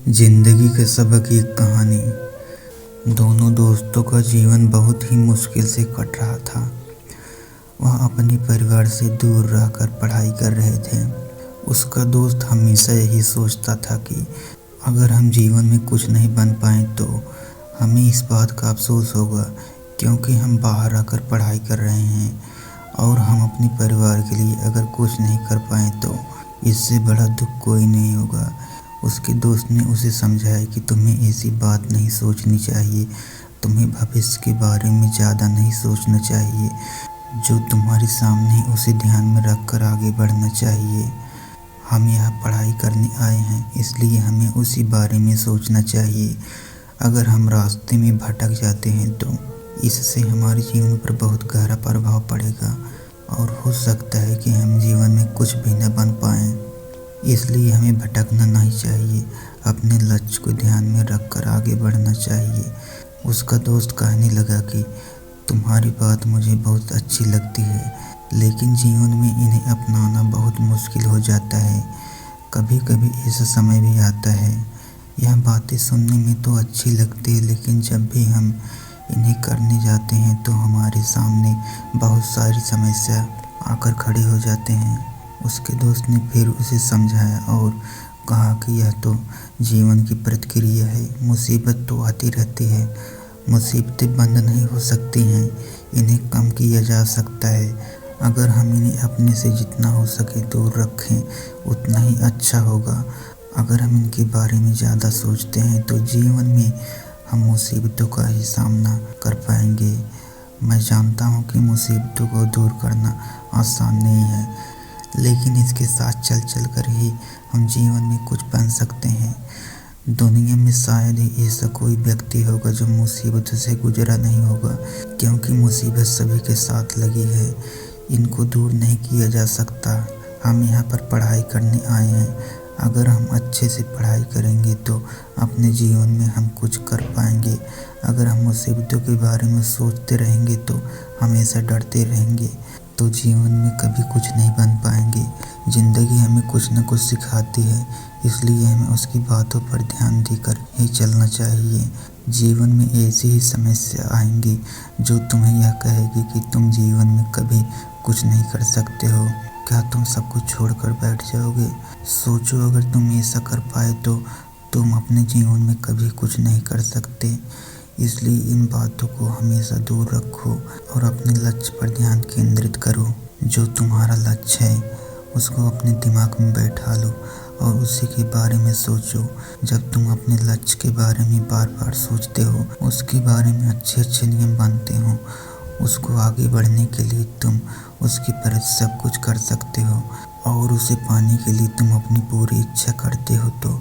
जिंदगी के सबक एक कहानी। दोनों दोस्तों का जीवन बहुत ही मुश्किल से कट रहा था। वह अपने परिवार से दूर रहकर पढ़ाई कर रहे थे। उसका दोस्त हमेशा यही सोचता था कि अगर हम जीवन में कुछ नहीं बन पाए तो हमें इस बात का अफसोस होगा, क्योंकि हम बाहर आकर पढ़ाई कर रहे हैं और हम अपने परिवार के लिए अगर कुछ नहीं कर पाए तो इससे बड़ा दुख कोई नहीं होगा। उसके दोस्त ने उसे समझाया कि तुम्हें ऐसी बात नहीं सोचनी चाहिए, तुम्हें भविष्य के बारे में ज़्यादा नहीं सोचना चाहिए। जो तुम्हारे सामने है उसे ध्यान में रखकर आगे बढ़ना चाहिए। हम यहाँ पढ़ाई करने आए हैं, इसलिए हमें उसी बारे में सोचना चाहिए। अगर हम रास्ते में भटक जाते हैं तो इससे हमारे जीवन पर बहुत गहरा प्रभाव पड़ेगा और हो सकता है कि हम जीवन में कुछ भी न बन पाएँ। इसलिए हमें भटकना नहीं चाहिए, अपने लक्ष्य को ध्यान में रखकर आगे बढ़ना चाहिए। उसका दोस्त कहने लगा कि तुम्हारी बात मुझे बहुत अच्छी लगती है, लेकिन जीवन में इन्हें अपनाना बहुत मुश्किल हो जाता है। कभी कभी ऐसा समय भी आता है। यह बातें सुनने में तो अच्छी लगती है, लेकिन जब भी हम इन्हें करने जाते हैं तो हमारे सामने बहुत सारी समस्या आकर खड़े हो जाते हैं। उसके दोस्त ने फिर उसे समझाया और कहा कि यह तो जीवन की प्रक्रिया है, मुसीबत तो आती रहती है। मुसीबतें बंद नहीं हो सकती हैं, इन्हें कम किया जा सकता है। अगर हम इन्हें अपने से जितना हो सके दूर रखें उतना ही अच्छा होगा। अगर हम इनके बारे में ज़्यादा सोचते हैं तो जीवन में हम मुसीबतों का ही सामना कर पाएंगे। मैं जानता हूँ कि मुसीबतों को दूर करना आसान नहीं है, लेकिन इसके साथ चल चल कर ही हम जीवन में कुछ बन सकते हैं। दुनिया में शायद ही ऐसा कोई व्यक्ति होगा जो मुसीबतों से गुजरा नहीं होगा, क्योंकि मुसीबत सभी के साथ लगी है। इनको दूर नहीं किया जा सकता। हम यहाँ पर पढ़ाई करने आए हैं। अगर हम अच्छे से पढ़ाई करेंगे तो अपने जीवन में हम कुछ कर पाएंगे। अगर हम मुसीबतों के बारे में सोचते रहेंगे तो हमेशा डरते रहेंगे तो जीवन में कभी कुछ नहीं बन पाएंगे। ज़िंदगी हमें कुछ न कुछ सिखाती है, इसलिए हमें उसकी बातों पर ध्यान देकर ही चलना चाहिए। जीवन में ऐसी ही समस्या आएंगी जो तुम्हें यह कहेगी कि तुम जीवन में कभी कुछ नहीं कर सकते हो। क्या तुम सब कुछ छोड़कर बैठ जाओगे? सोचो, अगर तुम ऐसा कर पाए तो तुम अपने जीवन में कभी कुछ नहीं कर सकते। इसलिए इन बातों को हमेशा दूर रखो और अपने लक्ष्य पर ध्यान केंद्रित करो। जो तुम्हारा लक्ष्य है उसको अपने दिमाग में बैठा लो और उसी के बारे में सोचो। जब तुम अपने लक्ष्य के बारे में बार बार सोचते हो, उसके बारे में अच्छे अच्छे नियम बनते हो, उसको आगे बढ़ने के लिए तुम उसके प्रति सब कुछ कर सकते हो और उसे पाने के लिए तुम अपनी पूरी इच्छा करते हो, तो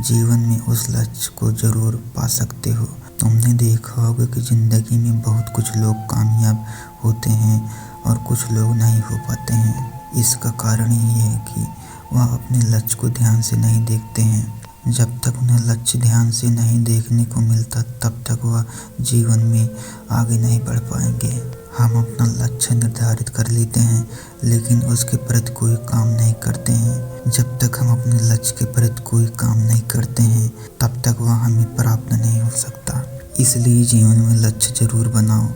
जीवन में उस लक्ष्य को ज़रूर पा सकते हो। तुमने देखा होगा कि ज़िंदगी में बहुत कुछ लोग कामयाब होते हैं और कुछ लोग नहीं हो पाते हैं। इसका कारण ये है कि वह अपने लक्ष्य को ध्यान से नहीं देखते हैं। जब तक उन्हें लक्ष्य ध्यान से नहीं देखने को मिलता, तब तक वह जीवन में आगे नहीं बढ़ पाएंगे। हम अपना लक्ष्य निर्धारित कर लेते हैं, लेकिन उसके प्रति कोई काम नहीं करते हैं। जब तक हम अपने लक्ष्य के प्रति कोई काम नहीं करते हैं, तब तक वह हमें प्राप्त नहीं हो सकता। इसलिए जीवन में लक्ष्य जरूर बनाओ,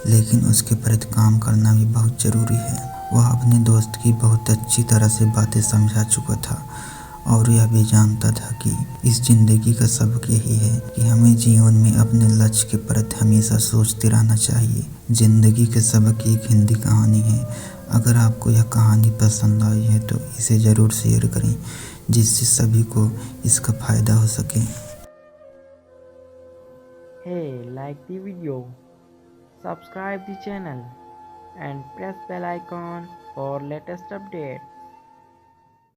लेकिन उसके प्रति काम करना भी बहुत ज़रूरी है। वह अपने दोस्त की बहुत अच्छी तरह से बातें समझा चुका था और यह भी जानता था कि इस ज़िंदगी का सबक यही है कि हमें जीवन में अपने लक्ष्य के प्रति हमेशा सोचते रहना चाहिए। ज़िंदगी के सबक एक हिंदी कहानी है। अगर आपको यह कहानी पसंद आई है तो इसे ज़रूर शेयर करें, जिससे सभी को इसका फ़ायदा हो सके। Hey, like the video, subscribe the channel and press bell icon for latest update.